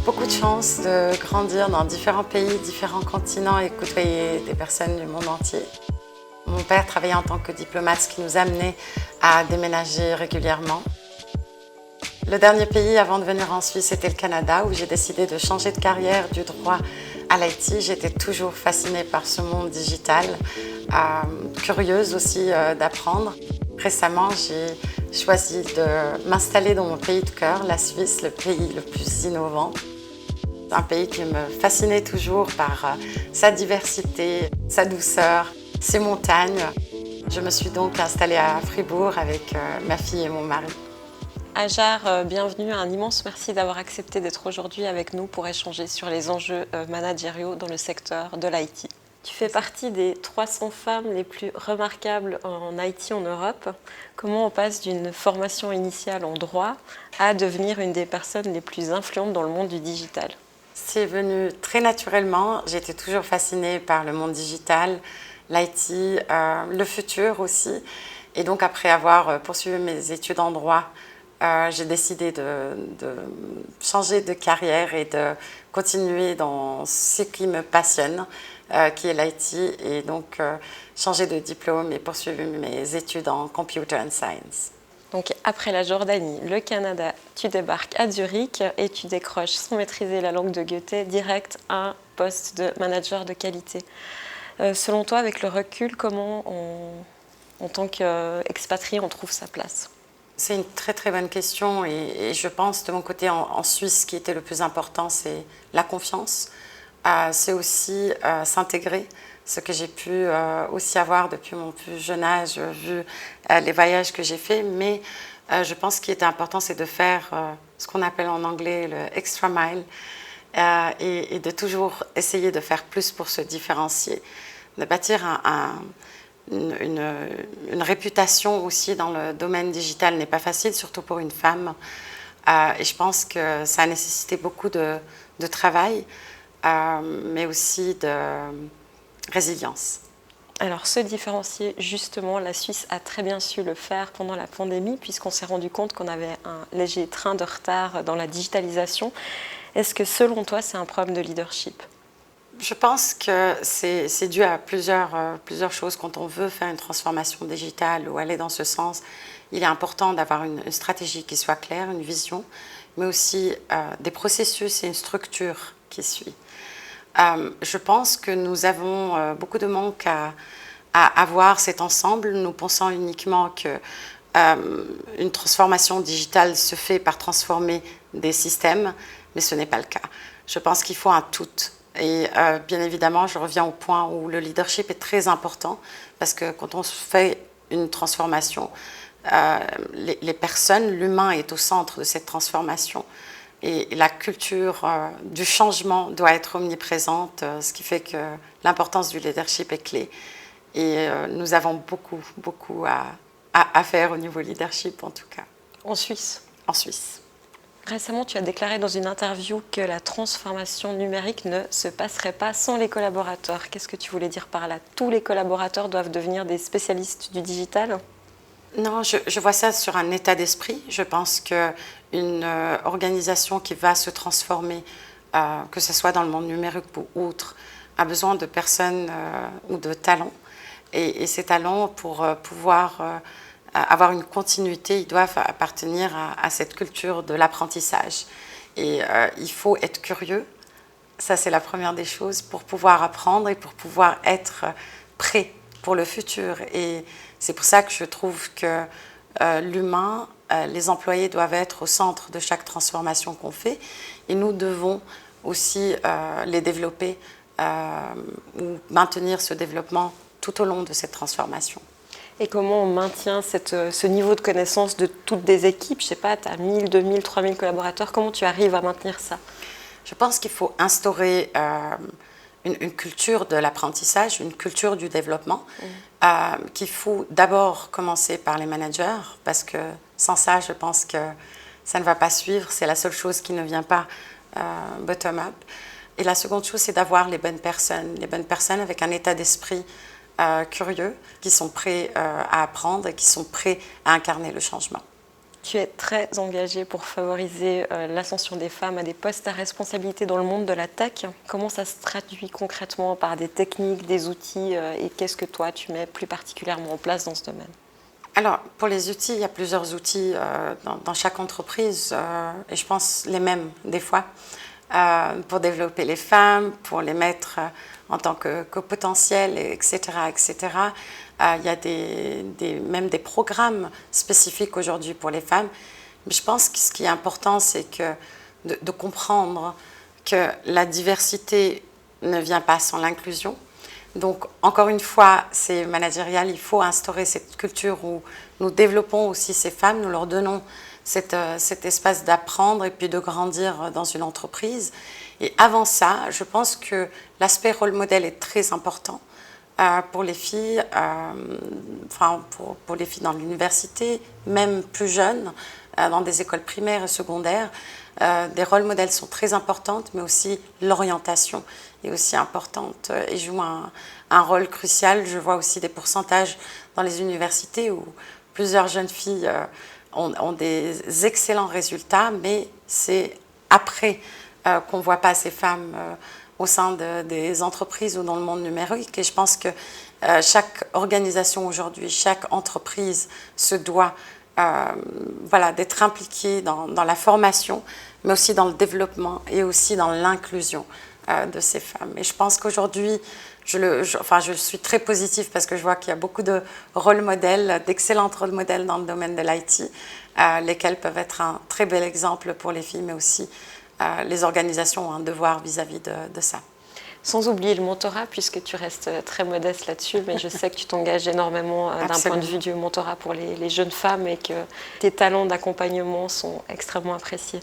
beaucoup de chance de grandir dans différents pays, différents continents et côtoyer des personnes du monde entier. Mon père travaillait en tant que diplomate, ce qui nous amenait à déménager régulièrement. Le dernier pays avant de venir en Suisse, c'était le Canada, où j'ai décidé de changer de carrière du droit à l'IT. J'étais toujours fascinée par ce monde digital, curieuse aussi d'apprendre. Récemment, j'ai choisi de m'installer dans mon pays de cœur, la Suisse, le pays le plus innovant. Un pays qui me fascinait toujours par sa diversité, sa douceur, ses montagnes. Je me suis donc installée à Fribourg avec ma fille et mon mari. Hajar, bienvenue, un immense merci d'avoir accepté d'être aujourd'hui avec nous pour échanger sur les enjeux managériaux dans le secteur de l'IT. Tu fais partie des 300 femmes les plus remarquables en IT en Europe. Comment on passe d'une formation initiale en droit à devenir une des personnes les plus influentes dans le monde du digital? C'est venu très naturellement. J'étais toujours fascinée par le monde digital, l'IT, le futur aussi. Et donc après avoir poursuivi mes études en droit, j'ai décidé de changer de carrière et de continuer dans ce qui me passionne, qui est l'IT, et donc changer de diplôme et poursuivre mes études en Computer and Science. Donc après la Jordanie, le Canada, tu débarques à Zurich et tu décroches, sans maîtriser la langue de Goethe, direct un poste de manager de qualité. Selon toi, avec le recul, comment en tant qu'expatrié, on trouve sa place? C'est une très très bonne question et je pense de mon côté en Suisse, ce qui était le plus important, c'est la confiance. C'est aussi s'intégrer, ce que j'ai pu aussi avoir depuis mon plus jeune âge, vu les voyages que j'ai faits. Mais je pense ce qui était important, c'est de faire ce qu'on appelle en anglais le extra mile et de toujours essayer de faire plus pour se différencier, de bâtir une réputation aussi dans le domaine digital n'est pas facile, surtout pour une femme. Et je pense que ça a nécessité beaucoup de travail, mais aussi de résilience. Alors, se différencier, justement, la Suisse a très bien su le faire pendant la pandémie, puisqu'on s'est rendu compte qu'on avait un léger train de retard dans la digitalisation. Est-ce que, selon toi, c'est un problème de leadership ? Je pense que c'est dû à plusieurs choses. Quand on veut faire une transformation digitale ou aller dans ce sens, il est important d'avoir une stratégie qui soit claire, une vision, mais aussi des processus et une structure qui suit. Je pense que nous avons beaucoup de manque à avoir cet ensemble. Nous pensons uniquement que une transformation digitale se fait par transformer des systèmes, mais ce n'est pas le cas. Je pense qu'il faut un tout. Et bien évidemment, je reviens au point où le leadership est très important, parce que quand on fait une transformation, les personnes, l'humain est au centre de cette transformation. Et la culture du changement doit être omniprésente, ce qui fait que l'importance du leadership est clé. Et nous avons beaucoup à faire au niveau leadership, en tout cas. En Suisse ? En Suisse. Récemment, tu as déclaré dans une interview que la transformation numérique ne se passerait pas sans les collaborateurs. Qu'est-ce que tu voulais dire par là? Tous les collaborateurs doivent devenir des spécialistes du digital? Non, je vois ça sur un état d'esprit. Je pense qu'une organisation qui va se transformer, que ce soit dans le monde numérique ou autre, a besoin de personnes ou de talents. Et ces talents, pour pouvoir avoir une continuité, ils doivent appartenir à cette culture de l'apprentissage. Et il faut être curieux, ça c'est la première des choses, pour pouvoir apprendre et pour pouvoir être prêt pour le futur. Et c'est pour ça que je trouve que l'humain, les employés doivent être au centre de chaque transformation qu'on fait. Et nous devons aussi les développer ou maintenir ce développement tout au long de cette transformation. Et comment on maintient ce niveau de connaissance de toutes des équipes? Je ne sais pas, tu as 1000, 2000, 3000 collaborateurs. Comment tu arrives à maintenir ça? Je pense qu'il faut instaurer une culture de l'apprentissage, une culture du développement, qu'il faut d'abord commencer par les managers, parce que sans ça, je pense que ça ne va pas suivre. C'est la seule chose qui ne vient pas bottom-up. Et la seconde chose, c'est d'avoir les bonnes personnes avec un état d'esprit curieux, qui sont prêts à apprendre et qui sont prêts à incarner le changement. Tu es très engagée pour favoriser l'ascension des femmes à des postes à responsabilité dans le monde de la tech. Comment ça se traduit concrètement par des techniques, des outils et qu'est-ce que toi tu mets plus particulièrement en place dans ce domaine? Alors, pour les outils, il y a plusieurs outils dans chaque entreprise et je pense les mêmes des fois pour développer les femmes, pour les mettre en tant que potentiel, etc. etc. Il y a même des programmes spécifiques aujourd'hui pour les femmes. Mais je pense que ce qui est important, c'est de comprendre que la diversité ne vient pas sans l'inclusion. Donc, encore une fois, c'est managérial, il faut instaurer cette culture où nous développons aussi ces femmes, nous leur donnons cet espace d'apprendre et puis de grandir dans une entreprise. Et avant ça, je pense que l'aspect rôle modèle est très important pour les filles, pour les filles dans l'université, même plus jeunes, dans des écoles primaires et secondaires. Des rôles modèles sont très importantes, mais aussi l'orientation est aussi importante et joue un rôle crucial. Je vois aussi des pourcentages dans les universités où plusieurs jeunes filles ont des excellents résultats, mais c'est après qu'on ne voit pas ces femmes au sein des entreprises ou dans le monde numérique. Et je pense que chaque organisation aujourd'hui, chaque entreprise se doit d'être impliquée dans la formation, mais aussi dans le développement et aussi dans l'inclusion de ces femmes. Et je pense qu'aujourd'hui, je suis très positive parce que je vois qu'il y a beaucoup de rôles modèles, d'excellents rôles modèles dans le domaine de l'IT, lesquels peuvent être un très bel exemple pour les filles, mais aussi les organisations ont un devoir vis-à-vis de ça. Sans oublier le mentorat, puisque tu restes très modeste là-dessus, mais je sais que tu t'engages énormément d'un point de vue du mentorat pour les jeunes femmes et que tes talents d'accompagnement sont extrêmement appréciés.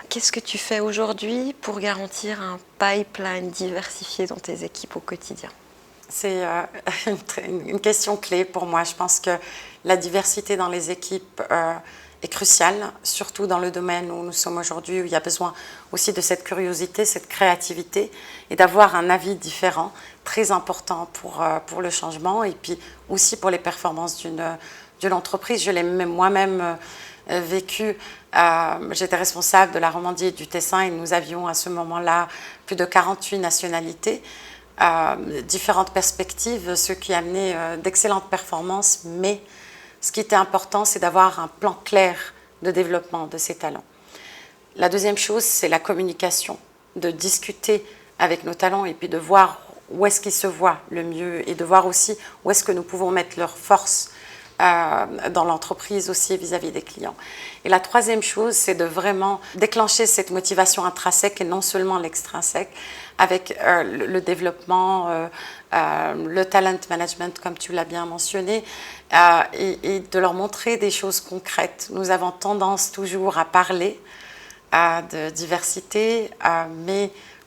Qu'est-ce que tu fais aujourd'hui pour garantir un pipeline diversifié dans tes équipes au quotidien? C'est une question clé pour moi. Je pense que la diversité dans les équipes est cruciale, surtout dans le domaine où nous sommes aujourd'hui, où il y a besoin aussi de cette curiosité, cette créativité et d'avoir un avis différent, très important pour le changement et puis aussi pour les performances d'une entreprise. Je l'ai moi-même vécu. J'étais responsable de la Romandie et du Tessin et nous avions à ce moment-là plus de 48 nationalités. Différentes perspectives, ce qui amenait d'excellentes performances, mais ce qui était important, c'est d'avoir un plan clair de développement de ces talents. La deuxième chose, c'est la communication, de discuter avec nos talents et puis de voir où est-ce qu'ils se voient le mieux et de voir aussi où est-ce que nous pouvons mettre leurs forces dans l'entreprise aussi vis-à-vis des clients. Et la troisième chose, c'est de vraiment déclencher cette motivation intrinsèque et non seulement l'extrinsèque avec le développement, le talent management, comme tu l'as bien mentionné, et de leur montrer des choses concrètes. Nous avons tendance toujours à parler de diversité,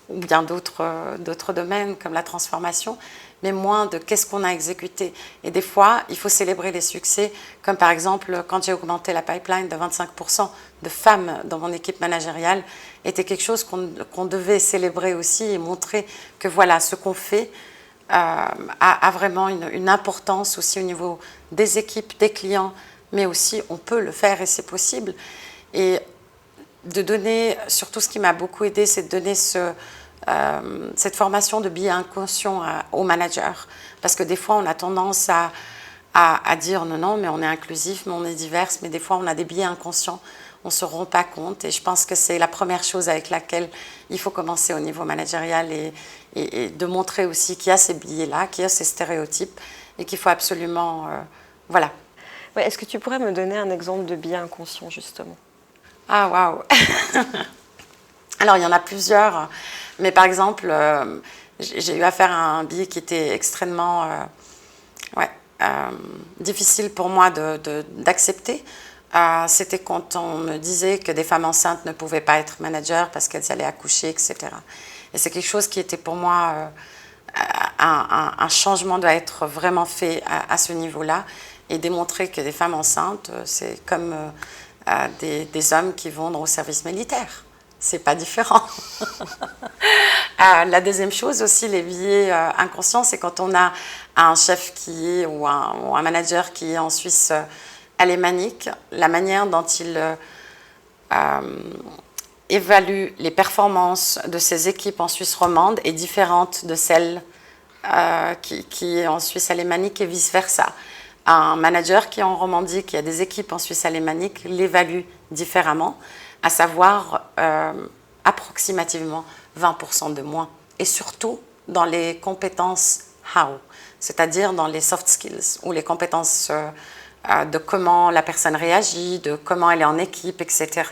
ou bien d'autres domaines comme la transformation, mais moins de qu'est-ce qu'on a exécuté. Et des fois, il faut célébrer les succès, comme par exemple, quand j'ai augmenté la pipeline de 25% de femmes dans mon équipe managériale, était quelque chose qu'on devait célébrer aussi et montrer que voilà, ce qu'on fait a vraiment une importance aussi au niveau des équipes, des clients, mais aussi on peut le faire et c'est possible. Et de donner, surtout ce qui m'a beaucoup aidé, c'est de donner cette formation de biais inconscient aux managers. Parce que des fois, on a tendance à dire non, mais on est inclusif, mais on est divers, mais des fois, on a des biais inconscients, on ne se rend pas compte. Et je pense que c'est la première chose avec laquelle il faut commencer au niveau managérial et de montrer aussi qu'il y a ces biais-là, qu'il y a ces stéréotypes et qu'il faut absolument... voilà. Ouais, est-ce que tu pourrais me donner un exemple de biais inconscient, justement? Ah, waouh. Alors, il y en a plusieurs. Mais par exemple, j'ai eu affaire à un biais qui était extrêmement difficile pour moi d'accepter. C'était quand on me disait que des femmes enceintes ne pouvaient pas être managers parce qu'elles allaient accoucher, etc. Et c'est quelque chose qui était pour moi... un changement doit être vraiment fait à ce niveau-là et démontrer que des femmes enceintes, c'est comme des hommes qui vont au service militaire. C'est pas différent. La deuxième chose aussi, les biais inconscients, c'est quand on a un chef ou un manager qui est en Suisse alémanique, la manière dont il évalue les performances de ses équipes en Suisse romande est différente de celle qui est en Suisse alémanique et vice-versa. Un manager qui est en Romandie, qui a des équipes en Suisse alémanique, l'évalue différemment, à savoir approximativement 20% de moins. Et surtout dans les compétences how, c'est-à-dire dans les soft skills, ou les compétences de comment la personne réagit, de comment elle est en équipe, etc.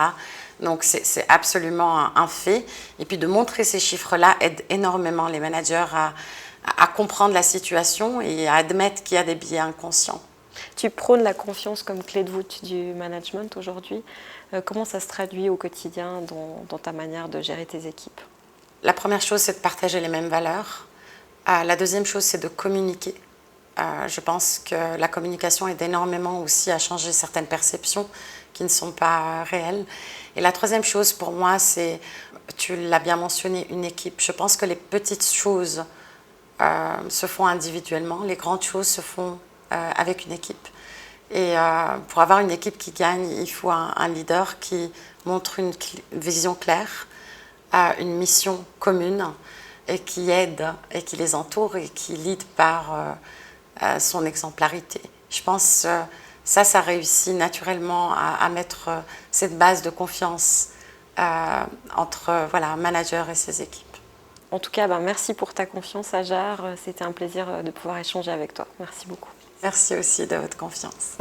Donc c'est absolument un fait. Et puis de montrer ces chiffres-là aide énormément les managers à comprendre la situation et à admettre qu'il y a des biais inconscients. Tu prônes la confiance comme clé de voûte du management aujourd'hui. Comment ça se traduit au quotidien dans ta manière de gérer tes équipes? La première chose, c'est de partager les mêmes valeurs. La deuxième chose, c'est de communiquer. Je pense que la communication aide énormément aussi à changer certaines perceptions qui ne sont pas réelles. Et la troisième chose pour moi, c'est, tu l'as bien mentionné, une équipe. Je pense que les petites choses se font individuellement, les grandes choses se font avec une équipe. Et pour avoir une équipe qui gagne, il faut un leader qui montre une vision claire, une mission commune et qui aide et qui les entoure et qui lead par son exemplarité. Je pense ça réussit naturellement à mettre cette base de confiance entre un manager et ses équipes. En tout cas, merci pour ta confiance, Hajar. C'était un plaisir de pouvoir échanger avec toi. Merci beaucoup. Merci aussi de votre confiance.